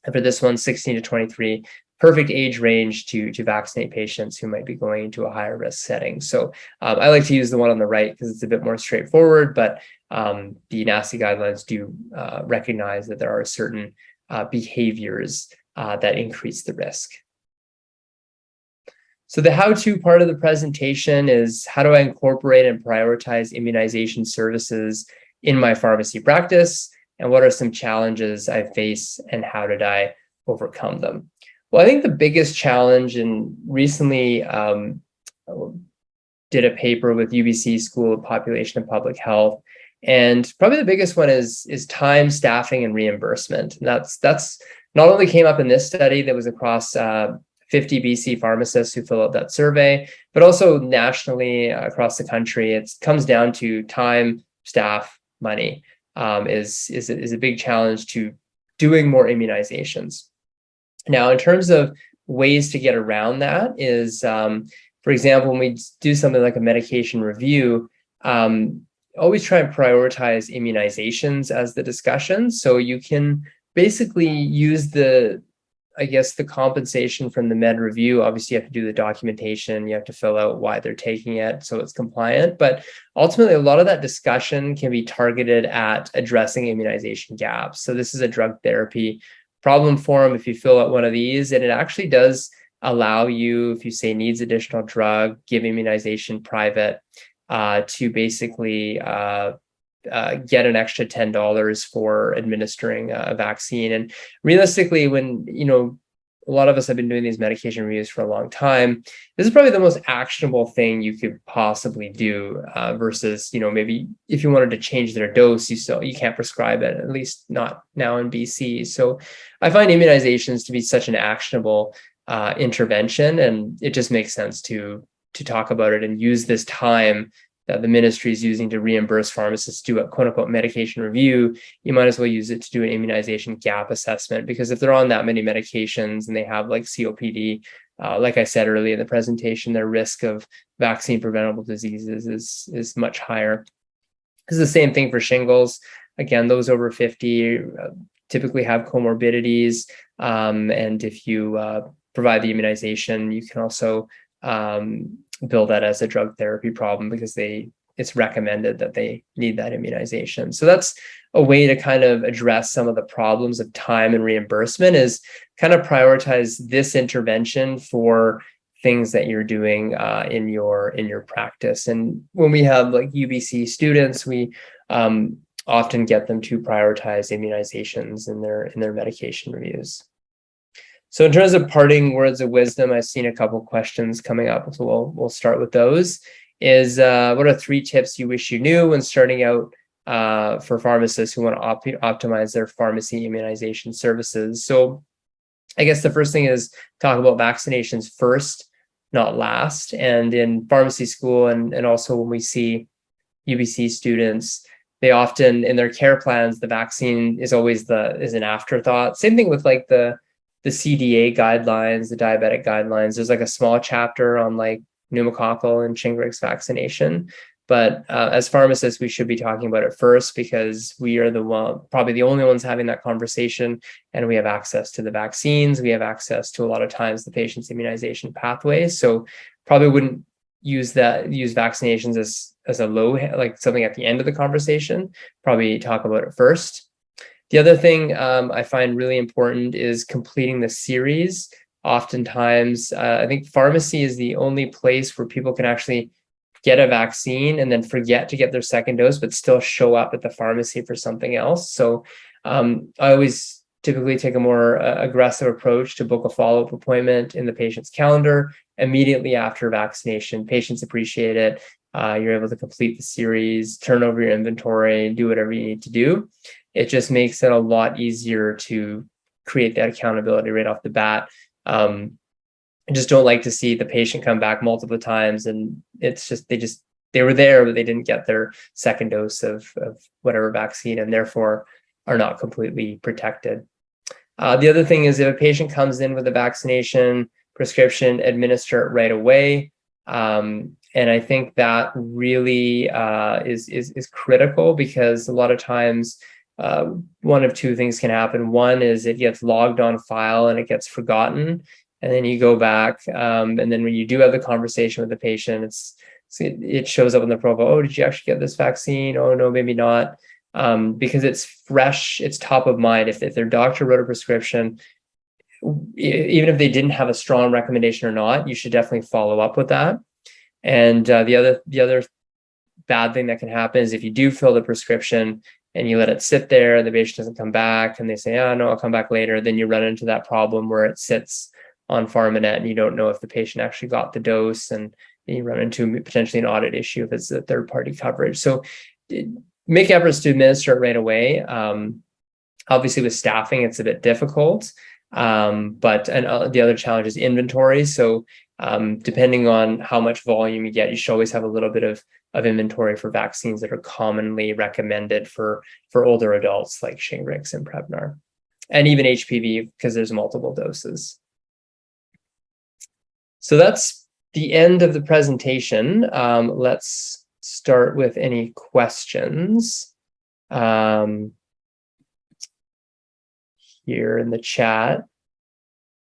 And for this one, 16 to 23, perfect age range to vaccinate patients who might be going into a higher risk setting. So I like to use the one on the right because it's a bit more straightforward, but the NACI guidelines do recognize that there are certain behaviors that increase the risk. So the how-to part of the presentation is, how do I incorporate and prioritize immunization services in my pharmacy practice? And what are some challenges I face, and how did I overcome them? Well, I think the biggest challenge, and recently did a paper with UBC School of Population and Public Health, and probably the biggest one is time, staffing, and reimbursement. And that's not only came up in this study that was across 50 BC pharmacists who fill out that survey, but also nationally across the country. It comes down to time, staff, money. Is a big challenge to doing more immunizations. Now, in terms of ways to get around that is, for example, when we do something like a medication review, always try and prioritize immunizations as the discussion. So you can basically use the compensation from the med review. Obviously, you have to do the documentation. You have to fill out why they're taking it so it's compliant. But ultimately, a lot of that discussion can be targeted at addressing immunization gaps. So this is a drug therapy problem form. If you fill out one of these, and it actually does allow you, if you say needs additional drug, give immunization private, to basically get an extra $10 for administering a vaccine. And realistically, when a lot of us have been doing these medication reviews for a long time, this is probably the most actionable thing you could possibly do, versus maybe if you wanted to change their dose, you can't prescribe it, at least not now in BC. So I find immunizations to be such an actionable intervention, and it just makes sense to talk about it and use this time that the ministry is using to reimburse pharmacists to do a quote unquote medication review. You might as well use it to do an immunization gap assessment, because if they're on that many medications and they have like COPD, like I said earlier in the presentation, their risk of vaccine preventable diseases is much higher. This is the same thing for shingles. Again, those over 50 typically have comorbidities. And if you provide the immunization, you can also bill that as a drug therapy problem because it's recommended that they need that immunization. So that's a way to kind of address some of the problems of time and reimbursement, is kind of prioritize this intervention for things that you're doing in your practice. And when we have like UBC students, we often get them to prioritize immunizations in their medication reviews. So in terms of parting words of wisdom, I've seen a couple questions coming up, so we'll start with those. Is what are 3 tips you wish you knew when starting out for pharmacists who want to optimize their pharmacy immunization services? So I guess the first thing is talk about vaccinations first, not last. And in pharmacy school, and also when we see UBC students, they often, in their care plans, the vaccine is always an afterthought. Same thing with like the CDA guidelines, the diabetic guidelines. There's like a small chapter on like pneumococcal and Shingrix vaccination. But as pharmacists, we should be talking about it first because we are probably the only ones having that conversation, and we have access to the vaccines. We have access to a lot of times the patient's immunization pathways. So probably wouldn't use vaccinations as a low, like something at the end of the conversation. Probably talk about it first. The other thing I find really important is completing the series. Oftentimes, I think pharmacy is the only place where people can actually get a vaccine and then forget to get their second dose, but still show up at the pharmacy for something else. So I always typically take a more aggressive approach to book a follow-up appointment in the patient's calendar immediately after vaccination. Patients appreciate it. You're able to complete the series, turn over your inventory, do whatever you need to do. It just makes it a lot easier to create that accountability right off the bat. I just don't like to see the patient come back multiple times and it's just they were there, but they didn't get their second dose of whatever vaccine and therefore are not completely protected. The other thing is if a patient comes in with a vaccination prescription, administer it right away. And I think that really is critical because a lot of times one of 2 things can happen. One is it gets logged on file and it gets forgotten. And then you go back, and then when you do have the conversation with the patient, it shows up in the profile. Oh, did you actually get this vaccine? Oh, no, maybe not. Because it's fresh, it's top of mind. If their doctor wrote a prescription, even if they didn't have a strong recommendation or not, you should definitely follow up with that. And the other bad thing that can happen is if you do fill the prescription and you let it sit there and the patient doesn't come back and they say, oh, no, I'll come back later, then you run into that problem where it sits on PharmaNet and you don't know if the patient actually got the dose, and you run into potentially an audit issue if it's a third-party coverage. So make efforts to administer it right away. Obviously with staffing, it's a bit difficult, but the other challenge is inventory. So depending on how much volume you get, you should always have a little bit of inventory for vaccines that are commonly recommended for older adults like Shingrix and Prevnar, and even HPV because there's multiple doses. So that's the end of the presentation. Let's start with any questions here in the chat.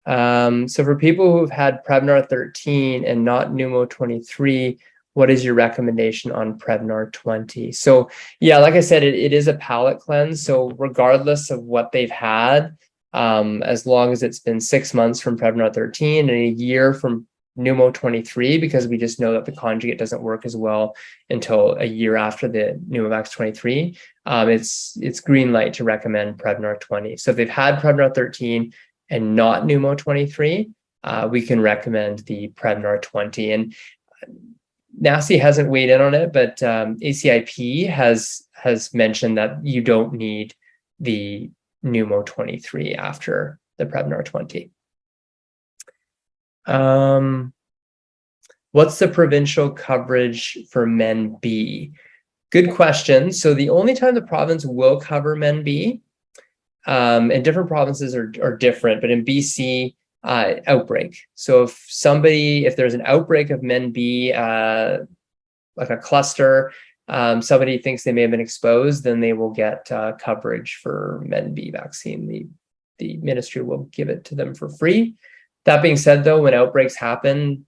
So for people who've had Prevnar 13 and not Pneumo 23, what is your recommendation on Prevnar 20? So yeah, like I said, it is a palate cleanse. So regardless of what they've had, as long as it's been 6 months from Prevnar 13 and a year from Pneumo 23, because we just know that the conjugate doesn't work as well until a year after the Pneumovax 23, it's green light to recommend Prevnar 20. So if they've had Prevnar 13 and not Pneumo 23, we can recommend the Prevnar 20. And NACI hasn't weighed in on it, but ACIP has mentioned that you don't need the Pneumo 23 after the Prevnar 20. What's the provincial coverage for Men B? Good question. So the only time the province will cover Men B, and different provinces are different, but in BC, outbreak. So if there's an outbreak of Men B, like a cluster, somebody thinks they may have been exposed, then they will get coverage for Men B vaccine. The ministry will give it to them for free. That being said, though, when outbreaks happen,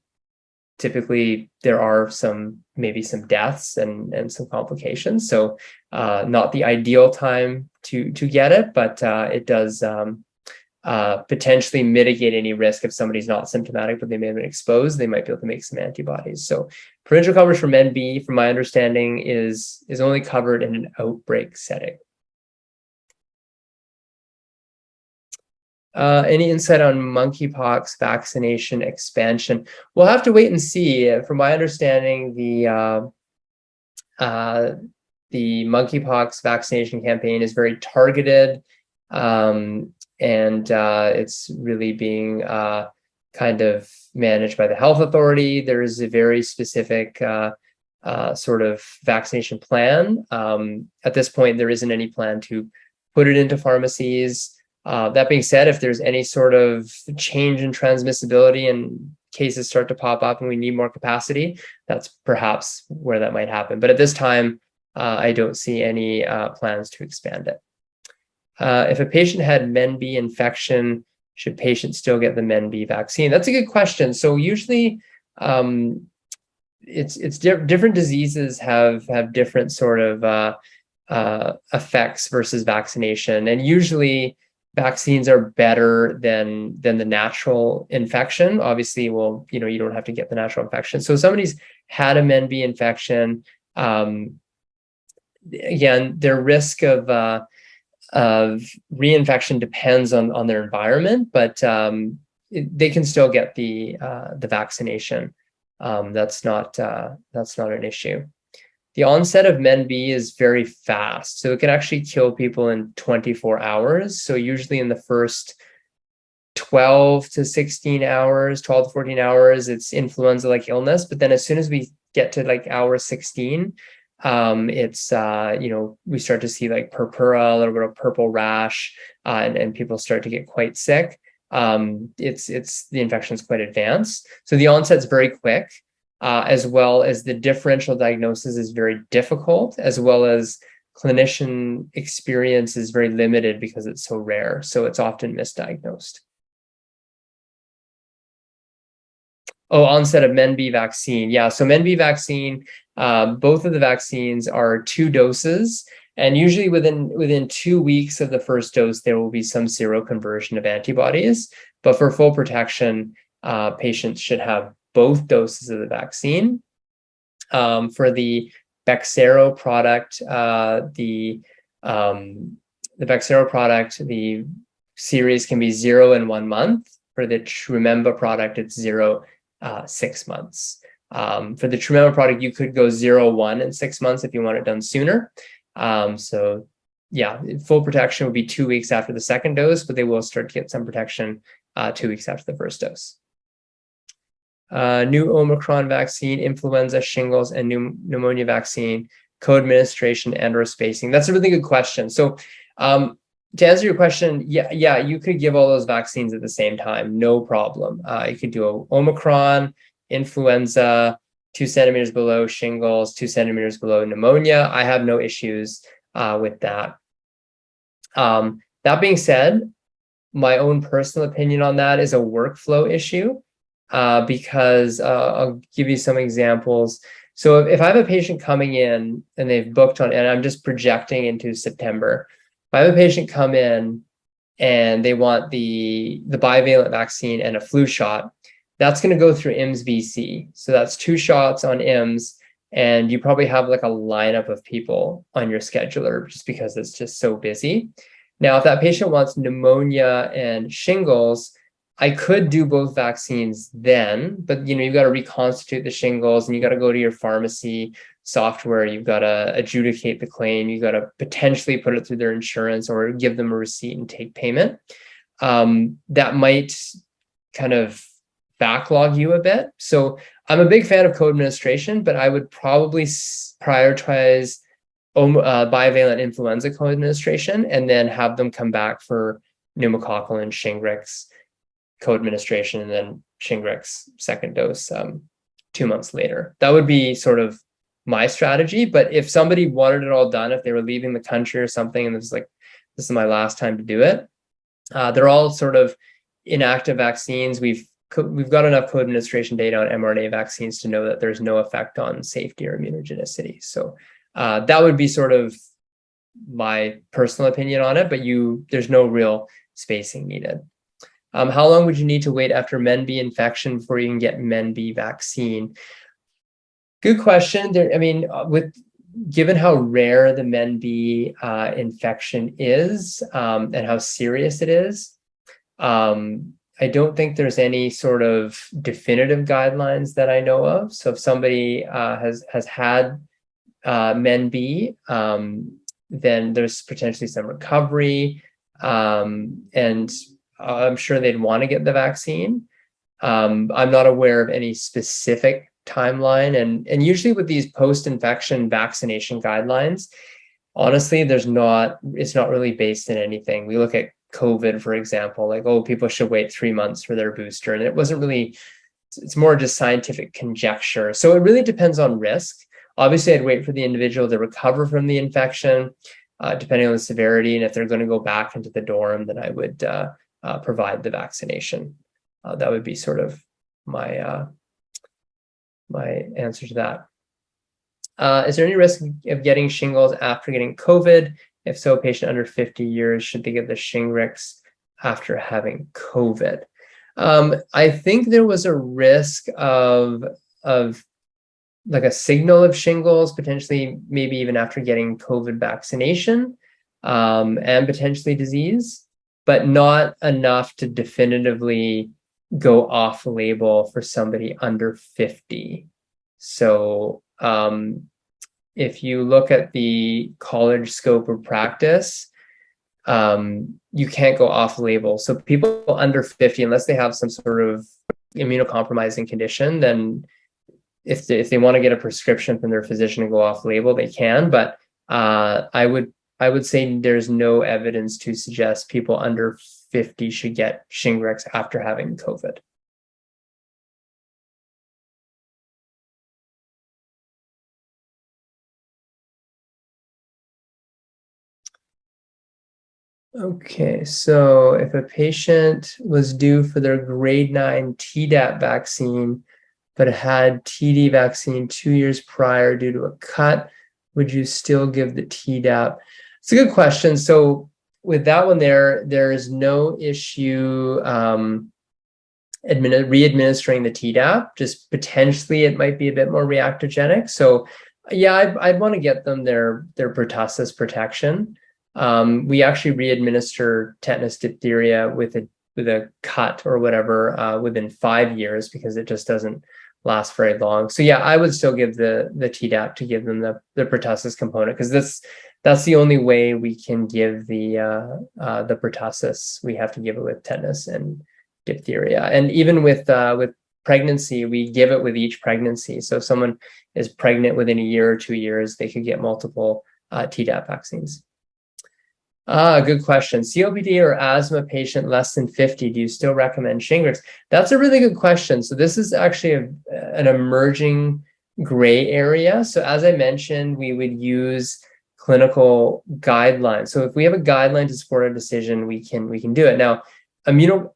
typically there are maybe some deaths and some complications. So not the ideal time to get it, but it does potentially mitigate any risk if somebody's not symptomatic, but they may have been exposed. They might be able to make some antibodies. So provincial coverage for MenB, from my understanding, is only covered in an outbreak setting. Any insight on monkeypox vaccination expansion? We'll have to wait and see. From my understanding, the monkeypox vaccination campaign is very targeted, and it's really being kind of managed by the health authority. There is a very specific sort of vaccination plan. At this point, there isn't any plan to put it into pharmacies. That being said, if there's any sort of change in transmissibility and cases start to pop up and we need more capacity, that's perhaps where that might happen. But at this time, I don't see any plans to expand it. If a patient had MenB infection, should patients still get the MenB vaccine? That's a good question. So usually, different diseases have different sort of effects versus vaccination, and usually vaccines are better than the natural infection. Obviously, well, you don't have to get the natural infection. So if somebody's had a MenB infection, again, their risk of reinfection depends on their environment, but they can still get the vaccination. That's not an issue. The onset of MenB is very fast, so it can actually kill people in 24 hours. So usually in the first 12 to 16 hours, 12 to 14 hours, it's influenza-like illness. But then as soon as we get to like hour 16, it's we start to see like purpura, a little bit of purple rash, and people start to get quite sick. The infection is quite advanced, so the onset's very quick. As well as the differential diagnosis is very difficult, as well as clinician experience is very limited because it's so rare. So it's often misdiagnosed. Oh, onset of MenB vaccine. Yeah, so MenB vaccine, both of the vaccines are 2 doses. And usually within 2 weeks of the first dose, there will be some seroconversion of antibodies. But for full protection, patients should have both doses of the vaccine. For the Bexsero product, the Bexsero product, the series can be 0 and 1 month. For the Trumemba product, it's 0, 6 months. For the Trumemba product, you could go 0, 1 and 6 months if you want it done sooner. So yeah, full protection would be 2 weeks after the second dose, but they will start to get some protection 2 weeks after the first dose. New Omicron vaccine, influenza, shingles, and new pneumonia vaccine, co-administration and/or spacing. That's a really good question. So to answer your question, yeah, you could give all those vaccines at the same time, no problem. You could do a Omicron, influenza, 2 centimeters below shingles, 2 centimeters below pneumonia. I have no issues with that. That being said, my own personal opinion on that is a workflow issue. Because I'll give you some examples. So if I have a patient coming in and they've booked on, and I'm just projecting into September, if I have a patient come in and they want the bivalent vaccine and a flu shot, that's going to go through IMSS-VC. So that's 2 shots on IMSS, and you probably have like a lineup of people on your scheduler just because it's just so busy. Now, if that patient wants pneumonia and shingles, I could do both vaccines then, but you've got to reconstitute the shingles and you got to go to your pharmacy software. You've got to adjudicate the claim. You've got to potentially put it through their insurance or give them a receipt and take payment. That might kind of backlog you a bit. So I'm a big fan of co-administration, but I would probably prioritize bivalent influenza co-administration and then have them come back for pneumococcal and Shingrix co-administration, and then Shingrix second dose 2 months later. That would be sort of my strategy. But if somebody wanted it all done, if they were leaving the country or something, and this is my last time to do it, they're all sort of inactive vaccines, we've got enough co-administration data on mRNA vaccines to know that there's no effect on safety or immunogenicity. So that would be sort of my personal opinion on it, but there's no real spacing needed. How long would you need to wait after MenB infection before you can get MenB vaccine? Good question. Given how rare the MenB infection is and how serious it is, I don't think there's any sort of definitive guidelines that I know of. So if somebody has had MenB, then there's potentially some recovery, and I'm sure they'd want to get the vaccine. I'm not aware of any specific timeline, and usually with these post-infection vaccination guidelines, honestly, it's not really based in anything. We look at COVID, for example, like, oh, people should wait 3 months for their booster, and it wasn't really. It's more just scientific conjecture. So it really depends on risk. Obviously, I'd wait for the individual to recover from the infection, depending on the severity, and if they're going to go back into the dorm, then I would provide the vaccination. That would be sort of my answer to that. Is there any risk of getting shingles after getting COVID? If so, a patient under 50 years, should they get the Shingrix after having COVID? I think there was a risk of like a signal of shingles, potentially maybe even after getting COVID vaccination, and potentially disease, but not enough to definitively go off label for somebody under 50. So if you look at the college scope of practice, you can't go off label. So people under 50, unless they have some sort of immunocompromising condition, then if they want to get a prescription from their physician and go off label, they can. But I would say there's no evidence to suggest people under 50 should get Shingrix after having COVID. Okay, so if a patient was due for their grade 9 Tdap vaccine, but had TD vaccine 2 years prior due to a cut, would you still give the Tdap? It's a good question. So with that one there is no issue re-administering the Tdap. Just potentially it might be a bit more reactogenic. So yeah, I'd want to get them their pertussis protection. We actually re-administer tetanus diphtheria with a cut or whatever within 5 years because it just doesn't last very long. So yeah, I would still give the Tdap to give them the pertussis component, because that's the only way we can give the pertussis. We have to give it with tetanus and diphtheria, and even with pregnancy, we give it with each pregnancy. So if someone is pregnant within a year or 2 years, they could get multiple Tdap vaccines. Good question. COPD or asthma patient less than 50, do you still recommend Shingrix? That's a really good question. So this is actually an emerging gray area. So as I mentioned, we would use clinical guidelines. So if we have a guideline to support our decision, we can do it. Now,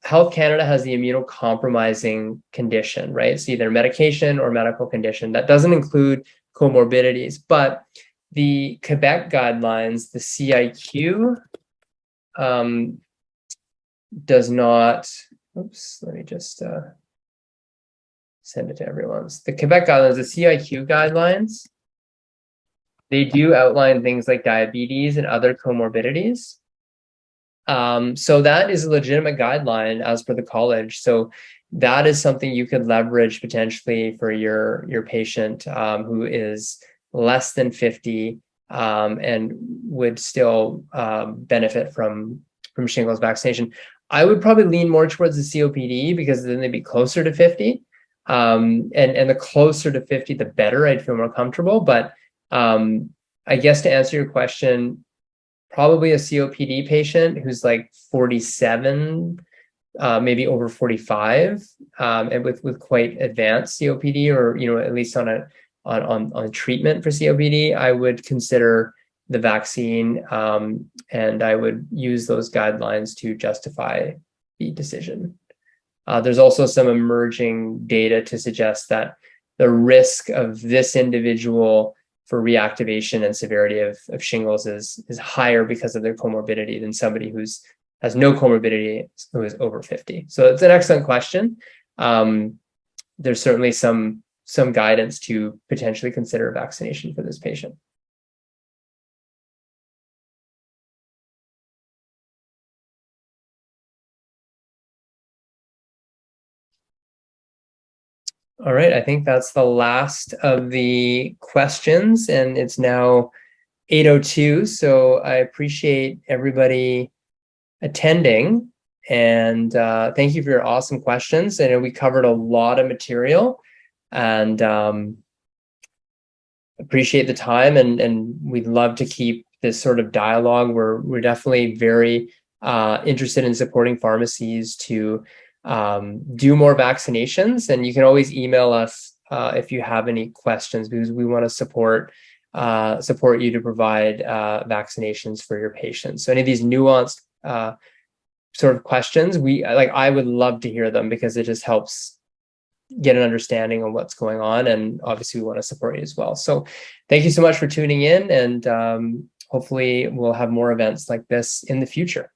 Health Canada has the immunocompromising condition, right? So either medication or medical condition. That doesn't include comorbidities, but the Quebec guidelines, the CIQ, does not, oops, let me just send it to everyone. The Quebec guidelines, the CIQ guidelines, they do outline things like diabetes and other comorbidities. So that is a legitimate guideline as per the college. So that is something you could leverage potentially for your patient who is less than 50 and would still benefit from shingles vaccination. I would probably lean more towards the COPD because then they'd be closer to 50. And the closer to 50, the better. I'd feel more comfortable. But I guess to answer your question, probably a COPD patient who's like 47, maybe over 45, and with quite advanced COPD, or at least on treatment for COPD, I would consider the vaccine, and I would use those guidelines to justify the decision. There's also some emerging data to suggest that the risk of this individual for reactivation and severity of shingles is higher because of their comorbidity than somebody who's has no comorbidity who is over 50. So it's an excellent question. There's certainly some guidance to potentially consider vaccination for this patient. All right, I think that's the last of the questions, and it's now 8:02. So I appreciate everybody attending, and thank you for your awesome questions. I know we covered a lot of material, and appreciate the time, and we'd love to keep this sort of dialogue. We're definitely very interested in supporting pharmacies to do more vaccinations, and you can always email us if you have any questions, because we want to support you to provide vaccinations for your patients. So any of these nuanced sort of questions, I would love to hear them, because it just helps get an understanding of what's going on, and obviously we want to support you as well. So thank you so much for tuning in, and hopefully we'll have more events like this in the future.